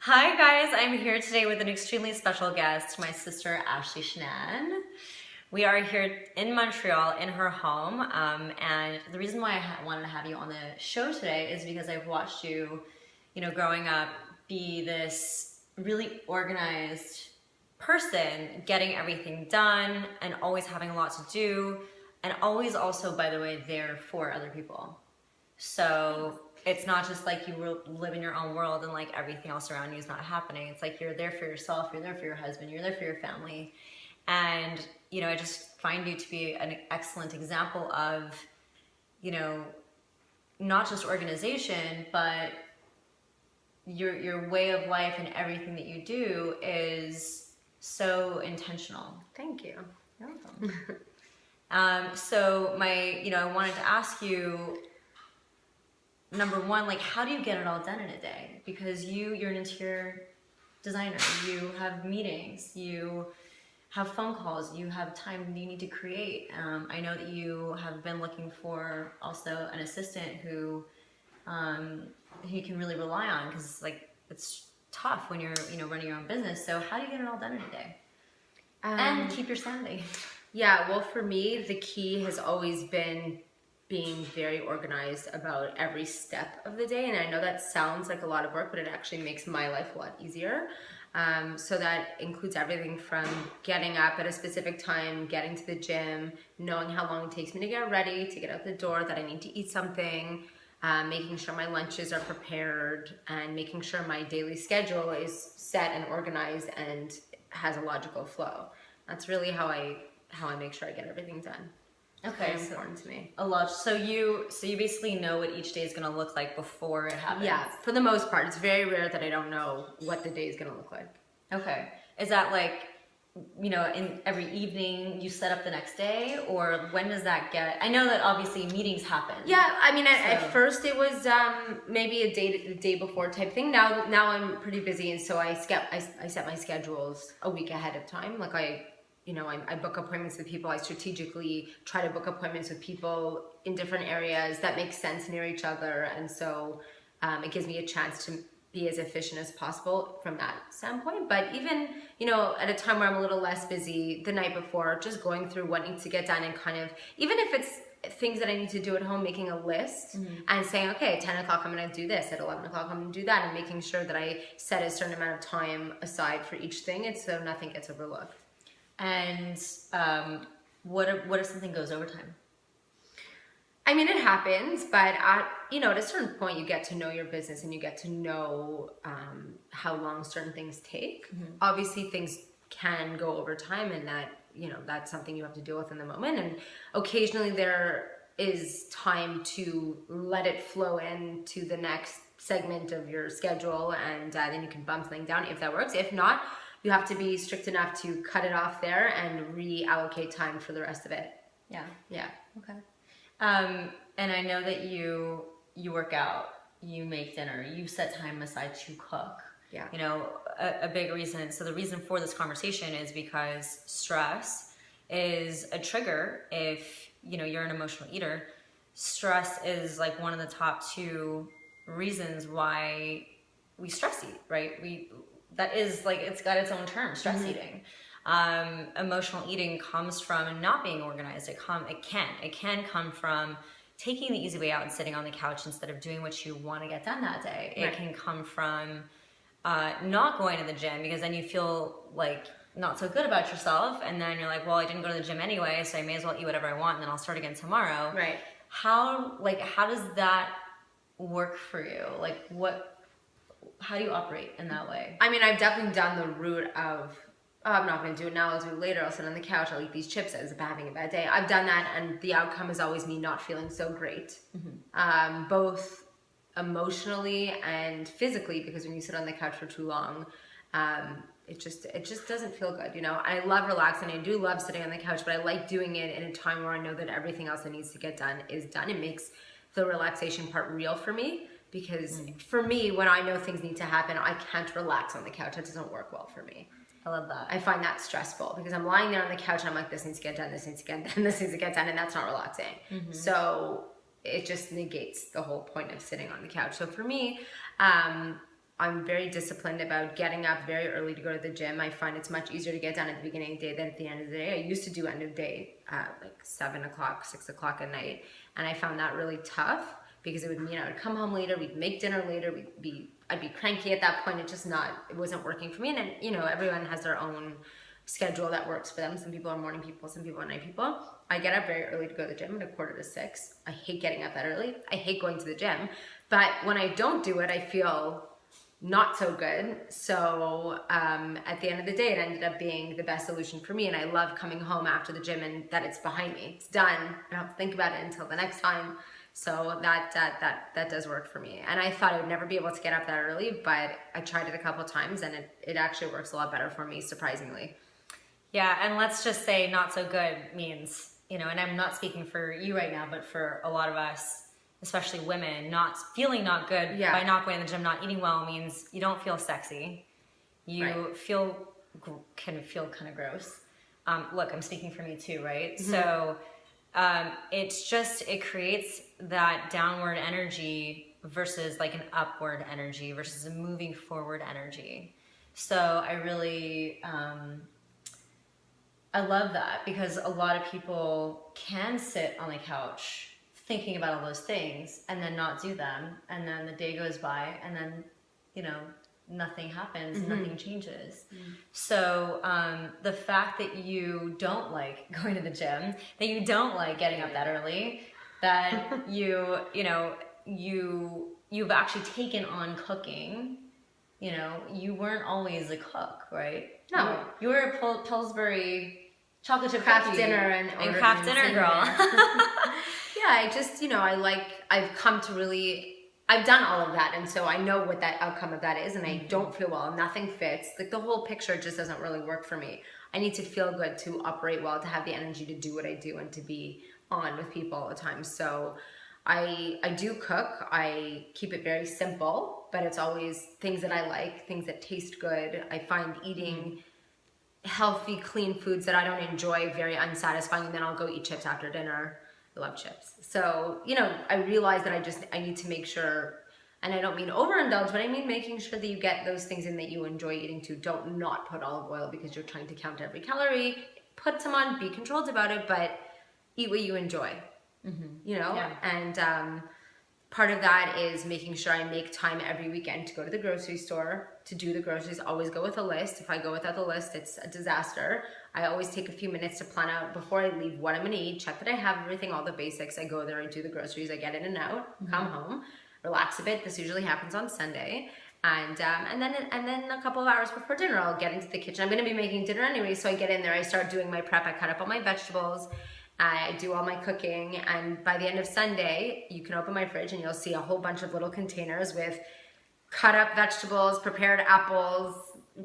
Hi guys, I'm here today with an extremely special guest, my sister Ashley Shaanan. We are here in Montreal in her home, and the reason why I wanted to have you on the show today is because I've watched you, growing up, be this really organized person, getting everything done and always having a lot to do, and always also, by the way, there for other people. So it's not just like you live in your own world and like everything else around you is not happening. It's like you're there for yourself, you're there for your husband, you're there for your family. And, I just find you to be an excellent example of, not just organization, but your way of life and everything that you do is so intentional. Thank you. You're welcome. So I wanted to ask you, number one, like, how do you get it all done in a day? Because you're an interior designer. You have meetings. You have phone calls. You have time you need to create. I know that you have been looking for also an assistant who you can really rely on, because it's tough when you're running your own business. So how do you get it all done in a day and keep your sanity? Yeah, well, for me, the key has always been being very organized about every step of the day. And I know that sounds like a lot of work, but it actually makes my life a lot easier. So that includes everything from getting up at a specific time, getting to the gym, knowing how long it takes me to get ready, to get out the door, that I need to eat something, making sure my lunches are prepared, and making sure my daily schedule is set and organized and has a logical flow. That's really how I make sure I get everything done. Okay, Very important to me. A lot. So you basically know what each day is going to look like before it happens. Yeah, for the most part. It's very rare that I don't know what the day is going to look like. Okay. Is that like, in every evening you set up the next day, or when does that get? I know that obviously meetings happen. Yeah, I mean, at first it was maybe the day before type thing. Now I'm pretty busy, and so I set my schedules a week ahead of time. Like I book appointments with people. I strategically try to book appointments with people in different areas that make sense near each other. And so it gives me a chance to be as efficient as possible from that standpoint. But even, at a time where I'm a little less busy, the night before, just going through what needs to get done and kind of, even if it's things that I need to do at home, making a list and saying, okay, at 10 o'clock I'm going to do this, at 11 o'clock I'm going to do that, and making sure that I set a certain amount of time aside for each thing, and so nothing gets overlooked. And what if something goes overtime? I mean, it happens, but at a certain point, you get to know your business and you get to know how long certain things take. Obviously, things can go over time, and that's something you have to deal with in the moment. And occasionally, there is time to let it flow into the next segment of your schedule, and then you can bump something down if that works. If not, you have to be strict enough to cut it off there and reallocate time for the rest of it. Yeah. Okay. And I know that you work out, you make dinner, you set time aside to cook. Yeah. A big reason. So the reason for this conversation is because stress is a trigger. If, you're an emotional eater, stress is like one of the top two reasons why we stress eat, right? That is like, it's got its own term, stress eating. Emotional eating comes from not being organized. It can come from taking the easy way out and sitting on the couch instead of doing what you want to get done that day. Right. It can come from not going to the gym, because then you feel like not so good about yourself, and then you're like, well, I didn't go to the gym anyway, so I may as well eat whatever I want, and then I'll start again tomorrow. Right. How does that work for you? Like, how do you operate in that way? I mean, I've definitely done the route of, I'm not going to do it now, I'll do it later, I'll sit on the couch, I'll eat these chips as if I'm having a bad day. I've done that, and the outcome is always me not feeling so great. Both emotionally and physically, because when you sit on the couch for too long, it just doesn't feel good, I love relaxing, I do love sitting on the couch, but I like doing it in a time where I know that everything else that needs to get done is done. It makes the relaxation part real for me. Because for me, when I know things need to happen, I can't relax on the couch. It doesn't work well for me. I love that. I find that stressful, because I'm lying there on the couch and I'm like, this needs to get done, this needs to get done, this needs to get done, and that's not relaxing. So it just negates the whole point of sitting on the couch. So for me, I'm very disciplined about getting up very early to go to the gym. I find it's much easier to get done at the beginning of the day than at the end of the day. I used to do end of day at like 7 o'clock, 6 o'clock at night. And I found that really tough because it would mean I would come home later, we'd make dinner later, I'd be cranky at that point. It wasn't working for me. And then, you know, everyone has their own schedule that works for them. Some people are morning people, some people are night people. I get up very early to go to the gym at 5:45. I hate getting up that early. I hate going to the gym. But when I don't do it, I feel not so good. So at the end of the day, it ended up being the best solution for me. And I love coming home after the gym and that it's behind me. It's done. I don't have to think about it until the next time. So that does work for me. And I thought I would never be able to get up that early, but I tried it a couple of times and it actually works a lot better for me, surprisingly. Yeah, and let's just say not so good means, you know, and I'm not speaking for you right now, but for a lot of us, especially women, not feeling not good by not going to the gym, not eating well means you don't feel sexy. You can feel kind of gross. Look, I'm speaking for me too, right? Mm-hmm. So it creates that downward energy versus like an upward energy versus a moving forward energy. So I really, I love that because a lot of people can sit on the couch thinking about all those things and then not do them, and then the day goes by and then, you know, nothing happens, nothing changes. So the fact that you don't like going to the gym, that you don't like getting up that early, that you've actually taken on cooking, you know, you weren't always a cook, right? No, you were a Pillsbury chocolate chip craft cookie dinner and craft dinner girl. Yeah, I just, you know, I've come to really, I've done all of that, and so I know what that outcome of that is, and I don't feel well, nothing fits. Like, the whole picture just doesn't really work for me. I need to feel good to operate well, to have the energy to do what I do, and to be on with people all the time. So I do cook. I keep it very simple, but it's always things that I like, things that taste good. I find eating healthy, clean foods that I don't enjoy very unsatisfying, and then I'll go eat chips after dinner. I love chips. So, you know, I realize that I need to make sure, and I don't mean overindulge, but I mean making sure that you get those things in that you enjoy eating too. Don't not put olive oil because you're trying to count every calorie. Put some on, be controlled about it, but eat what you enjoy, you know? Yeah. And part of that is making sure I make time every weekend to go to the grocery store, to do the groceries. Always go with a list. If I go without the list, it's a disaster. I always take a few minutes to plan out before I leave what I'm gonna eat, check that I have everything, all the basics. I go there, I do the groceries, I get in and out, come home, relax a bit. This usually happens on Sunday. And then a couple of hours before dinner, I'll get into the kitchen. I'm gonna be making dinner anyway, so I get in there, I start doing my prep, I cut up all my vegetables, I do all my cooking, and by the end of Sunday, you can open my fridge and you'll see a whole bunch of little containers with cut up vegetables, prepared apples,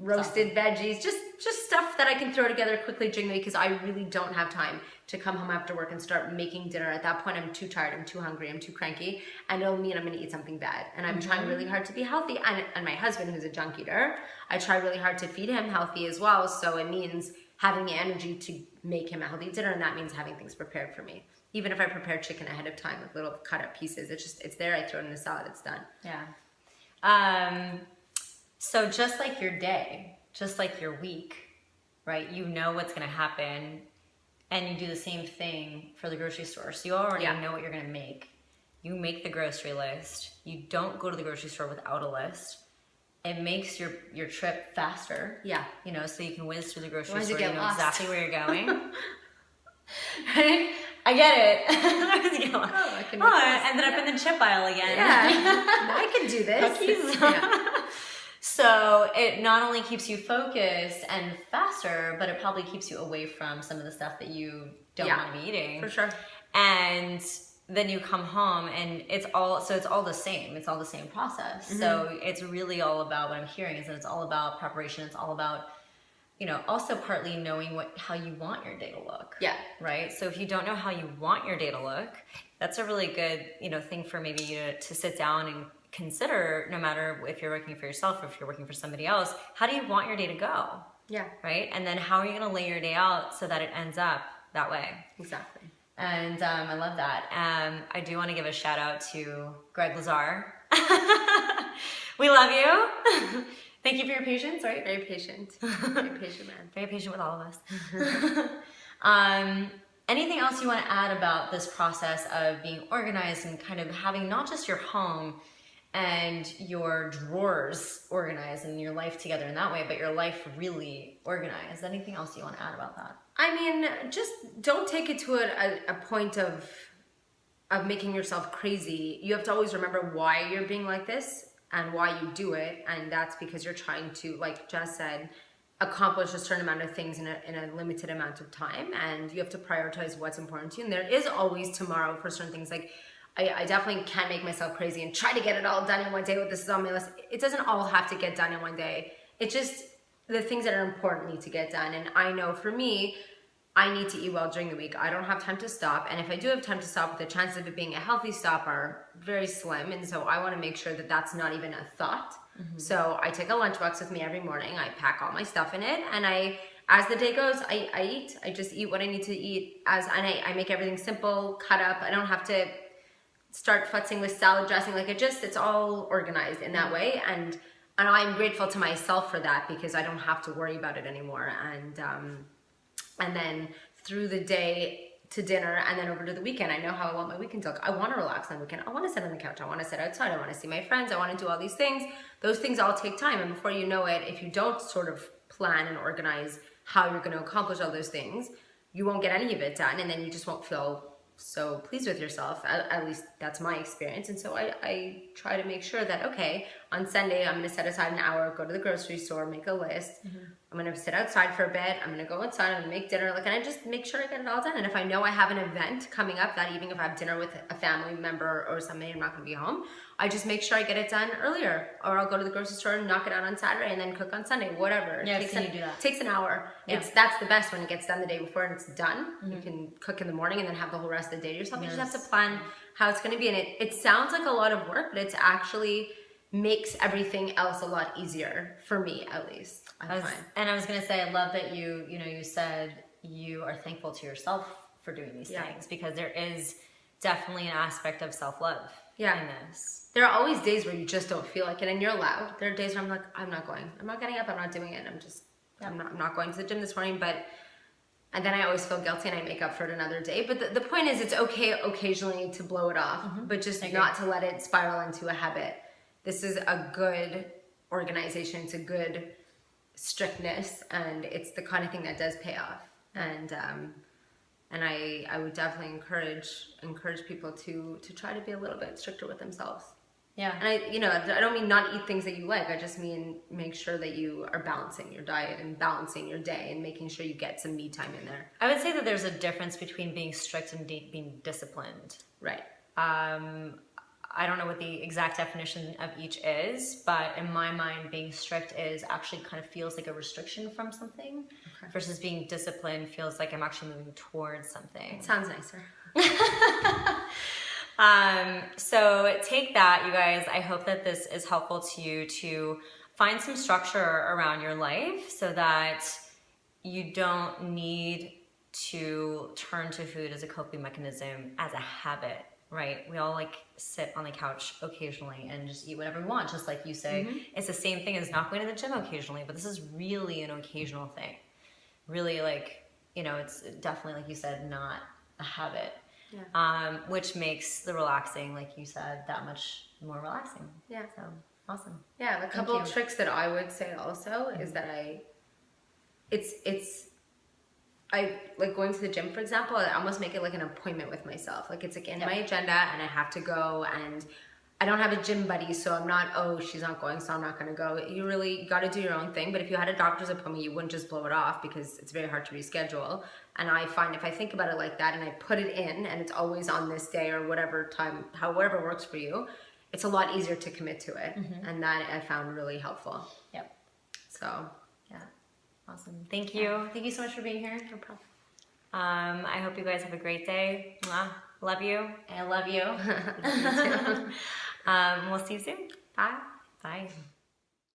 roasted veggies, just stuff that I can throw together quickly during the week because I really don't have time to come home after work and start making dinner. At that point, I'm too tired, I'm too hungry, I'm too cranky, and it'll mean I'm gonna eat something bad. And I'm trying really hard to be healthy. And my husband, who's a junk eater, I try really hard to feed him healthy as well, so it means having the energy to make him a healthy dinner, and that means having things prepared for me. Even if I prepare chicken ahead of time with little cut up pieces, it's there, I throw it in the salad, it's done. Yeah. So just like your day, just like your week, right? You know what's going to happen, and you do the same thing for the grocery store. So you already know what you're going to make. You make the grocery list. You don't go to the grocery store without a list. It makes your trip faster. Yeah. You know, so you can whiz through the grocery store. You know exactly where you're going. Right? I get it. I ended up in the chip aisle again. Yeah. I can do this. Cookies. Yeah. So it not only keeps you focused and faster, but it probably keeps you away from some of the stuff that you don't want to be eating. For sure. And then you come home and it's all the same. It's all the same process. So it's really all about, what I'm hearing is that it's all about preparation. It's all about, you know, also partly knowing how you want your day to look. Yeah. Right? So if you don't know how you want your day to look, that's a really good, you know, thing for maybe you to sit down and consider, no matter if you're working for yourself or if you're working for somebody else, how do you want your day to go? Yeah. Right? And then how are you going to lay your day out so that it ends up that way? Exactly. And I love that. I do want to give a shout out to Greg Lazar. We love you. Thank you for your patience, right? Very patient. Very patient man. Very patient with all of us. Anything else you want to add about this process of being organized and kind of having not just your home and your drawers organized and your life together in that way, but your life really organized? Anything else you want to add about that? I mean, just don't take it to a point of making yourself crazy. You have to always remember why you're being like this and why you do it, and that's because you're trying to, like Jess said, accomplish a certain amount of things in a limited amount of time, and you have to prioritize what's important to you. And there is always tomorrow for certain things. Like I definitely can't make myself crazy and try to get it all done in one day with this is on my list. It doesn't all have to get done in one day. It's just the things that are important need to get done. And I know for me, I need to eat well during the week. I don't have time to stop. And if I do have time to stop, the chances of it being a healthy stop are very slim. And so I want to make sure that that's not even a thought. Mm-hmm. So I take a lunchbox with me every morning. I pack all my stuff in it. And as the day goes, I eat. I just eat what I need to eat. And I make everything simple, cut up. I don't have to start futzing with salad dressing. Like it's all organized in that way. And I'm grateful to myself for that because I don't have to worry about it anymore. And then through the day to dinner and then over to the weekend, I know how I want my weekend to look. I want to relax on the weekend. I want to sit on the couch. I want to sit outside. I want to see my friends. I want to do all these things. Those things all take time. And before you know it, if you don't sort of plan and organize how you're going to accomplish all those things, you won't get any of it done. And then you just won't feel so pleased with yourself. At least that's my experience. And so I try to make sure that, okay, on Sunday, I'm going to set aside an hour, go to the grocery store, make a list. Mm-hmm. I'm going to sit outside for a bit. I'm going to go inside. I'm going to make dinner. And I just make sure I get it all done. And if I know I have an event coming up that evening, if I have dinner with a family member or somebody, I'm not going to be home, I just make sure I get it done earlier. Or I'll go to the grocery store and knock it out on Saturday and then cook on Sunday, whatever. Yeah, you do that. It takes an hour. Yeah. That's the best when it gets done the day before and it's done. Mm-hmm. You can cook in the morning and then have the whole rest of the day to yourself. Yes. You just have to plan how it's going to be. And it sounds like a lot of work, but it's actually makes everything else a lot easier for me, at least. I was going to say, I love that you said you are thankful to yourself for doing these things, because there is definitely an aspect of self-love in this. There are always days where you just don't feel like it, and you're allowed. There are days where I'm like, I'm not going. I'm not getting up. I'm not doing it. I'm not going to the gym this morning, and then I always feel guilty and I make up for it another day. But the point is, it's okay occasionally to blow it off, but just not to let it spiral into a habit. This is a good organization. It's a good strictness, and it's the kind of thing that does pay off. And I would definitely encourage people to try to be a little bit stricter with themselves. Yeah. And I don't mean not eat things that you like. I just mean make sure that you are balancing your diet and balancing your day and making sure you get some me time in there. I would say that there's a difference between being strict and being disciplined. Right. I don't know what the exact definition of each is, but in my mind, being strict is actually kind of feels like a restriction from something, versus being disciplined feels like I'm actually moving towards something. It sounds nicer. So take that, you guys. I hope that this is helpful to you to find some structure around your life so that you don't need to turn to food as a coping mechanism, as a habit. Right? We all sit on the couch occasionally and just eat whatever we want, just like you say. Mm-hmm. It's the same thing as not going to the gym occasionally, but this is really an occasional thing. Really it's definitely, like you said, not a habit. Yeah. Which makes the relaxing, like you said, that much more relaxing. Yeah. So awesome. Yeah. A couple of tricks that I would say also is that I like going to the gym, for example. I almost make it like an appointment with myself. It's in my agenda and I have to go, and I don't have a gym buddy, so I'm not, she's not going, so I'm not going to go. You really got to do your own thing. But if you had a doctor's appointment, you wouldn't just blow it off, because it's very hard to reschedule. And I find if I think about it like that and I put it in and it's always on this day or whatever time, however works for you, it's a lot easier to commit to it. Mm-hmm. And that I found really helpful. Yep. So, yeah. Awesome. Thank you. Yeah. Thank you so much for being here. No problem. I hope you guys have a great day. Mwah. Love you. I love you. We'll see you soon. Bye. Bye.